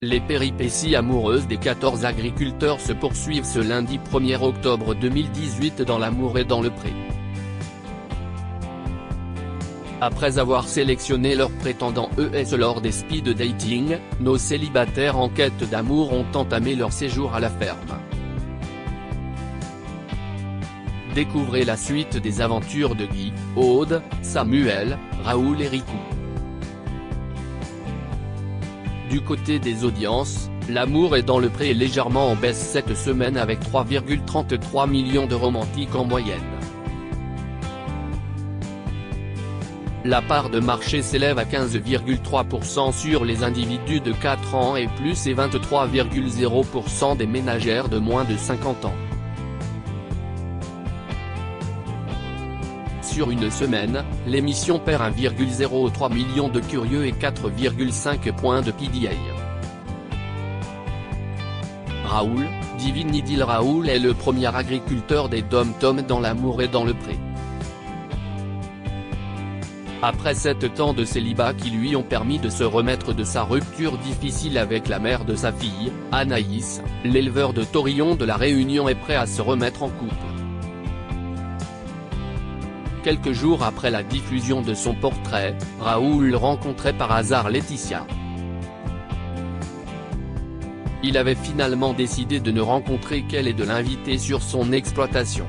Les péripéties amoureuses des 14 agriculteurs se poursuivent ce lundi 1er octobre 2018 dans l'Amour et dans le Pré. Après avoir sélectionné leurs prétendants ES lors des speed dating, nos célibataires en quête d'amour ont entamé leur séjour à la ferme. Découvrez la suite des aventures de Guy, Aude, Samuel, Raoul et Rico. Du côté des audiences, L'Amour est dans le Pré est légèrement en baisse cette semaine avec 3,33 millions de romantiques en moyenne. La part de marché s'élève à 15,3% sur les individus de 4 ans et plus et 23,0% des ménagères de moins de 50 ans. Sur une semaine, l'émission perd 1,03 million de curieux et 4,5 points de PDA. Raoul, Divine Idylle. Raoul est le premier agriculteur des dom-toms dans L'Amour et dans le Pré. Après 7 ans de célibat qui lui ont permis de se remettre de sa rupture difficile avec la mère de sa fille, Anaïs, l'éleveur de taurillons de La Réunion est prêt à se remettre en couple. Quelques jours après la diffusion de son portrait, Raoul rencontrait par hasard Laetitia. Il avait finalement décidé de ne rencontrer qu'elle et de l'inviter sur son exploitation.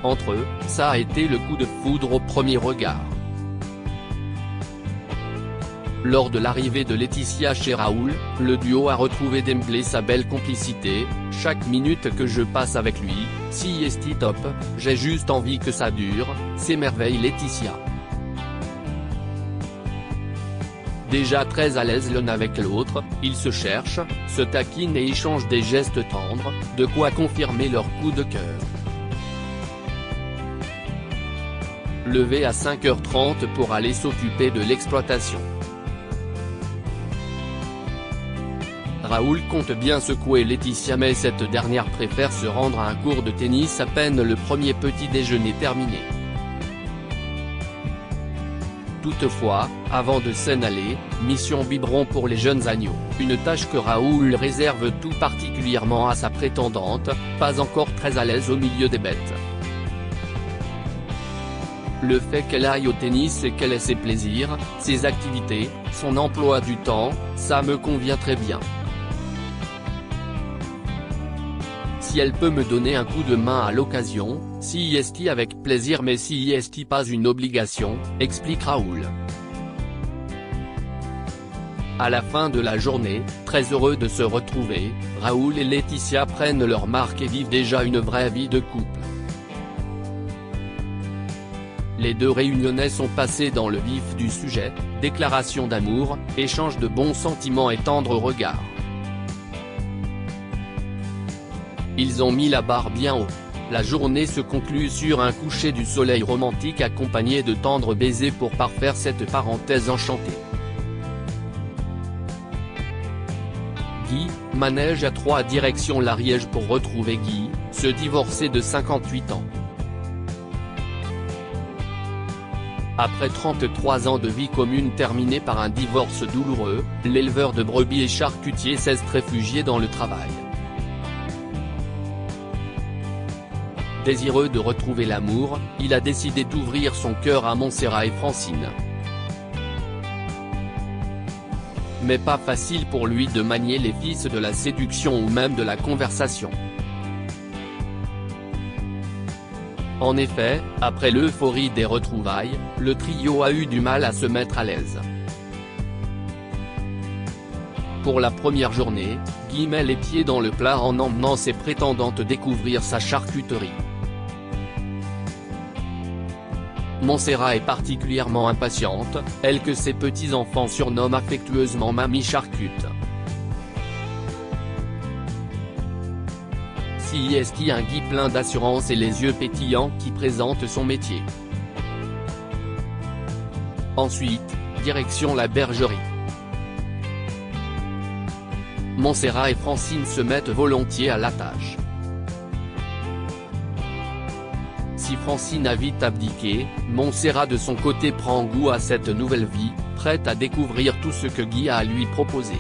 Entre eux, ça a été le coup de foudre au premier regard. Lors de l'arrivée de Laetitia chez Raoul, le duo a retrouvé d'emblée sa belle complicité. Chaque minute que je passe avec lui, si est top, j'ai juste envie que ça dure, s'émerveille Laetitia. Déjà très à l'aise l'un avec l'autre, ils se cherchent, se taquinent et échangent des gestes tendres, de quoi confirmer leur coup de cœur. Levé à 5h30 pour aller s'occuper de l'exploitation. Raoul compte bien secouer Laetitia mais cette dernière préfère se rendre à un cours de tennis à peine le premier petit déjeuner terminé. Toutefois, avant de s'en aller, mission biberon pour les jeunes agneaux, une tâche que Raoul réserve tout particulièrement à sa prétendante, pas encore très à l'aise au milieu des bêtes. Le fait qu'elle aille au tennis et qu'elle ait ses plaisirs, ses activités, son emploi du temps, ça me convient très bien. Si elle peut me donner un coup de main à l'occasion, si est avec plaisir mais si est pas une obligation, explique Raoul. À la fin de la journée, très heureux de se retrouver, Raoul et Laetitia prennent leur marque et vivent déjà une vraie vie de couple. Les deux Réunionnais sont passés dans le vif du sujet, déclaration d'amour, échange de bons sentiments et tendres regards. Ils ont mis la barre bien haut. La journée se conclut sur un coucher du soleil romantique accompagné de tendres baisers pour parfaire cette parenthèse enchantée. Guy, manège à 3 direction l'Ariège pour retrouver Guy, ce divorcé de 58 ans. Après 33 ans de vie commune terminée par un divorce douloureux, l'éleveur de brebis et charcutier s'est réfugié dans le travail. Désireux de retrouver l'amour, il a décidé d'ouvrir son cœur à Montserrat et Francine. Mais pas facile pour lui de manier les vices de la séduction ou même de la conversation. En effet, après l'euphorie des retrouvailles, le trio a eu du mal à se mettre à l'aise. Pour la première journée, Guy met les pieds dans le plat en emmenant ses prétendantes découvrir sa charcuterie. Montserrat est particulièrement impatiente, elle que ses petits-enfants surnomment affectueusement Mamie Charcute. Si est un Guy plein d'assurance et les yeux pétillants qui présente son métier. Ensuite, direction la bergerie. Montserrat et Francine se mettent volontiers à la tâche. Si Francine a vite abdiqué, Montserrat de son côté prend goût à cette nouvelle vie, prête à découvrir tout ce que Guy a à lui proposer.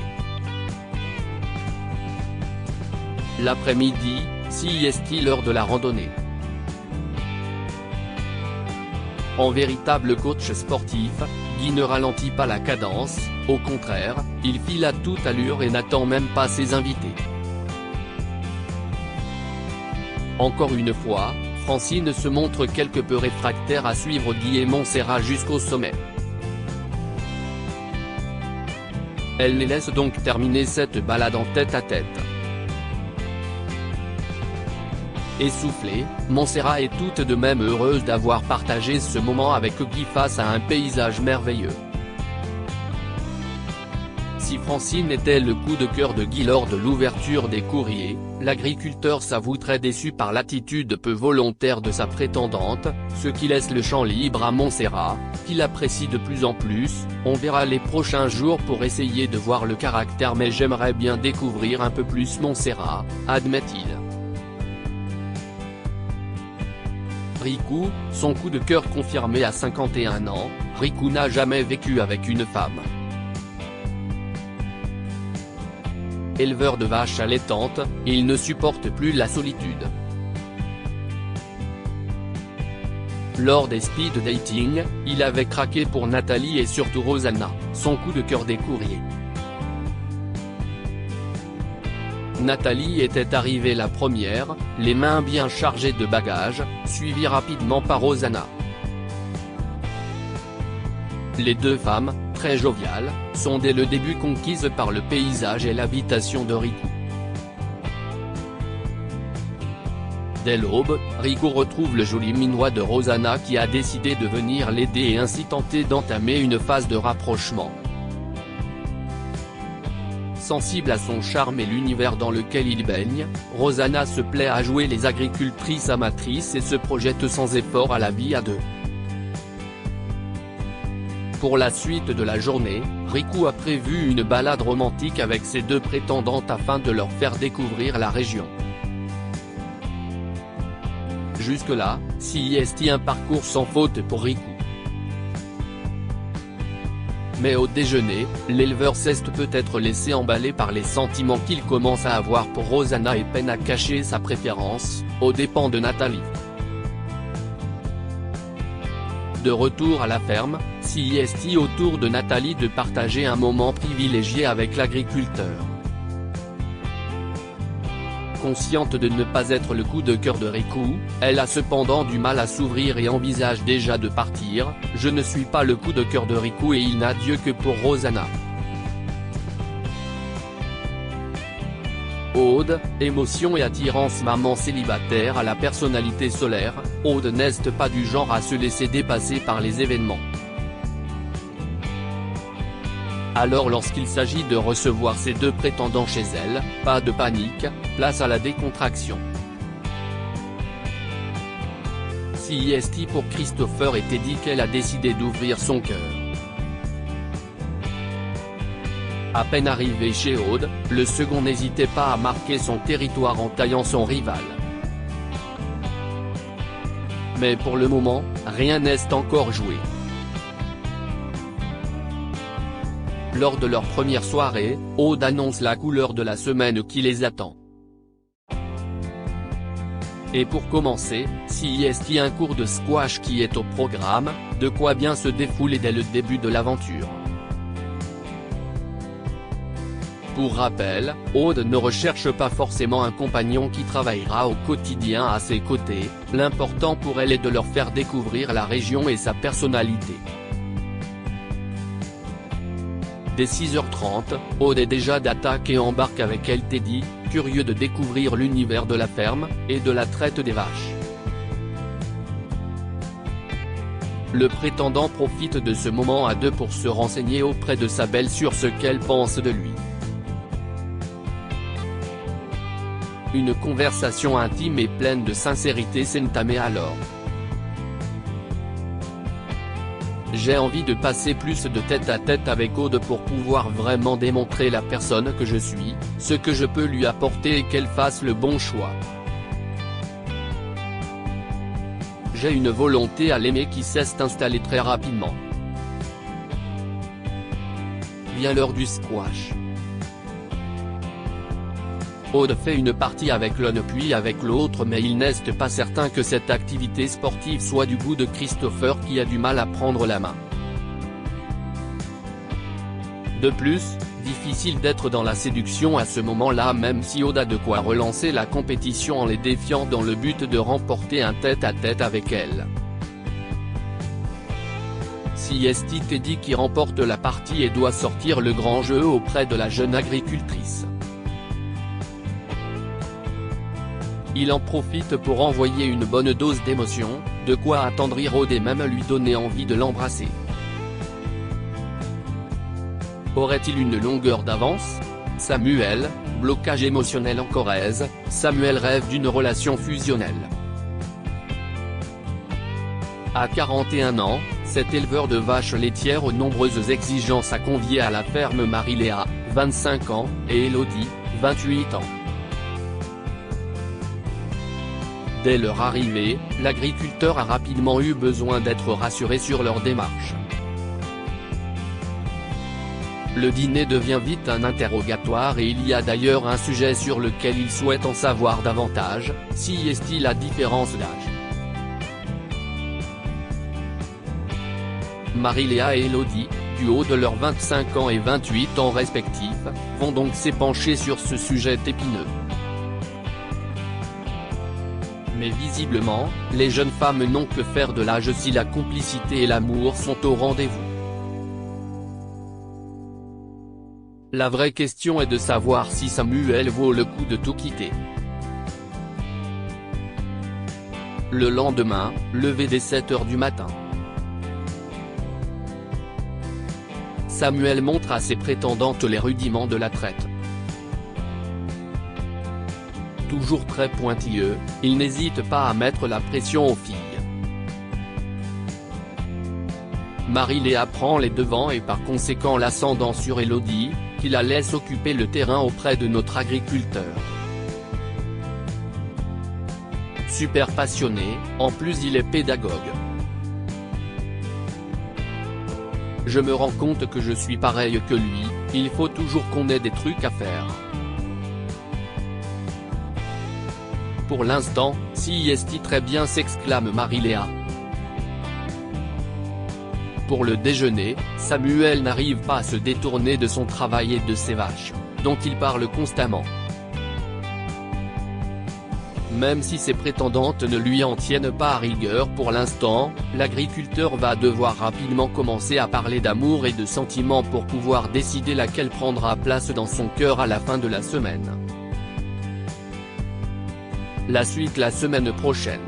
L'après-midi, sieste lors de la randonnée. En véritable coach sportif, Guy ne ralentit pas la cadence, au contraire, il file à toute allure et n'attend même pas ses invités. Encore une fois, Francine se montre quelque peu réfractaire à suivre Guy et Montserrat jusqu'au sommet. Elle les laisse donc terminer cette balade en tête-à-tête. Essoufflée, Montserrat est toute de même heureuse d'avoir partagé ce moment avec Guy face à un paysage merveilleux. Si Francine était le coup de cœur de Guy lors de l'ouverture des courriers, l'agriculteur s'avoue très déçu par l'attitude peu volontaire de sa prétendante, ce qui laisse le champ libre à Montserrat, qu'il apprécie de plus en plus. On verra les prochains jours pour essayer de voir le caractère, mais j'aimerais bien découvrir un peu plus Montserrat, admet-il. Riku, son coup de cœur confirmé à 51 ans, Riku n'a jamais vécu avec une femme. Éleveur de vaches allaitantes, il ne supporte plus la solitude. Lors des speed dating, il avait craqué pour Nathalie et surtout Rosanna, son coup de cœur des courriers. Nathalie était arrivée la première, les mains bien chargées de bagages, suivie rapidement par Rosanna. Les deux femmes, très joviales, sont dès le début conquises par le paysage et l'habitation de Riku. Dès l'aube, Riku retrouve le joli minois de Rosanna qui a décidé de venir l'aider et ainsi tenter d'entamer une phase de rapprochement. Sensible à son charme et l'univers dans lequel il baigne, Rosanna se plaît à jouer les agricultrices amatrices et se projette sans effort à la vie à deux. Pour la suite de la journée, Riku a prévu une balade romantique avec ses deux prétendantes afin de leur faire découvrir la région. Jusque-là, c'est un parcours sans faute pour Riku. Mais au déjeuner, l'éleveur s'est peut-être laissé emballer par les sentiments qu'il commence à avoir pour Rosanna et peine à cacher sa préférence, aux dépens de Nathalie. De retour à la ferme, c'est au tour de Nathalie de partager un moment privilégié avec l'agriculteur. Consciente de ne pas être le coup de cœur de Riku, elle a cependant du mal à s'ouvrir et envisage déjà de partir. Je ne suis pas le coup de cœur de Riku et il n'a Dieu que pour Rosanna. Aude, émotion et attirance. Maman célibataire à la personnalité solaire, Aude n'est pas du genre à se laisser dépasser par les événements. Alors lorsqu'il s'agit de recevoir ses deux prétendants chez elle, pas de panique, place à la décontraction. C'est pour Christopher et Teddy qu'elle a décidé d'ouvrir son cœur. À peine arrivé chez Aude, le second n'hésitait pas à marquer son territoire en taillant son rival. Mais pour le moment, rien n'est encore joué. Lors de leur première soirée, Aude annonce la couleur de la semaine qui les attend. Et pour commencer, c'est un cours de squash qui est au programme, de quoi bien se défouler dès le début de l'aventure. Pour rappel, Aude ne recherche pas forcément un compagnon qui travaillera au quotidien à ses côtés, l'important pour elle est de leur faire découvrir la région et sa personnalité. Dès 6h30, Aude est déjà d'attaque et embarque avec elle Teddy, curieux de découvrir l'univers de la ferme, et de la traite des vaches. Le prétendant profite de ce moment à deux pour se renseigner auprès de sa belle sur ce qu'elle pense de lui. Une conversation intime et pleine de sincérité s'entame alors. J'ai envie de passer plus de tête-à-tête avec Aude pour pouvoir vraiment démontrer la personne que je suis, ce que je peux lui apporter et qu'elle fasse le bon choix. J'ai une volonté à l'aimer qui s'est installée très rapidement. vient l'heure du squash. Aude fait une partie avec l'un puis avec l'autre, mais il n'est pas certain que cette activité sportive soit du goût de Christopher qui a du mal à prendre la main. De plus, difficile d'être dans la séduction à ce moment-là, même si Aude a de quoi relancer la compétition en les défiant dans le but de remporter un tête-à-tête avec elle. Si Teddy qui remporte la partie et doit sortir le grand jeu auprès de la jeune agricultrice. Il en profite pour envoyer une bonne dose d'émotion, de quoi attendrir Aude et même lui donner envie de l'embrasser. Aurait-il une longueur d'avance? Samuel, blocage émotionnel en Corrèze, Samuel rêve d'une relation fusionnelle. À 41 ans, cet éleveur de vaches laitières aux nombreuses exigences a convié à la ferme Marie-Léa, 25 ans, et Elodie, 28 ans. Dès leur arrivée, l'agriculteur a rapidement eu besoin d'être rassuré sur leur démarche. Le dîner devient vite un interrogatoire et il y a d'ailleurs un sujet sur lequel il souhaite en savoir davantage, si est-il la différence d'âge. Marie-Léa et Elodie, du haut de leurs 25 ans et 28 ans respectifs, vont donc s'épancher sur ce sujet épineux. Mais visiblement, les jeunes femmes n'ont que faire de l'âge si la complicité et l'amour sont au rendez-vous. La vraie question est de savoir si Samuel vaut le coup de tout quitter. Le lendemain, levé dès 7 h du matin. Samuel montre à ses prétendantes les rudiments de la traite. Toujours très pointilleux, il n'hésite pas à mettre la pression aux filles. Marie-Léa prend les devants et par conséquent l'ascendant sur Elodie, qui la laisse occuper le terrain auprès de notre agriculteur. Super passionné, en plus il est pédagogue. Je me rends compte que je suis pareil que lui, il faut toujours qu'on ait des trucs à faire. Pour l'instant, si est très bien, s'exclame Marie-Léa. Pour le déjeuner, Samuel n'arrive pas à se détourner de son travail et de ses vaches, dont il parle constamment. Même si ses prétendantes ne lui en tiennent pas à rigueur pour l'instant, l'agriculteur va devoir rapidement commencer à parler d'amour et de sentiments pour pouvoir décider laquelle prendra place dans son cœur à la fin de la semaine. La suite la semaine prochaine.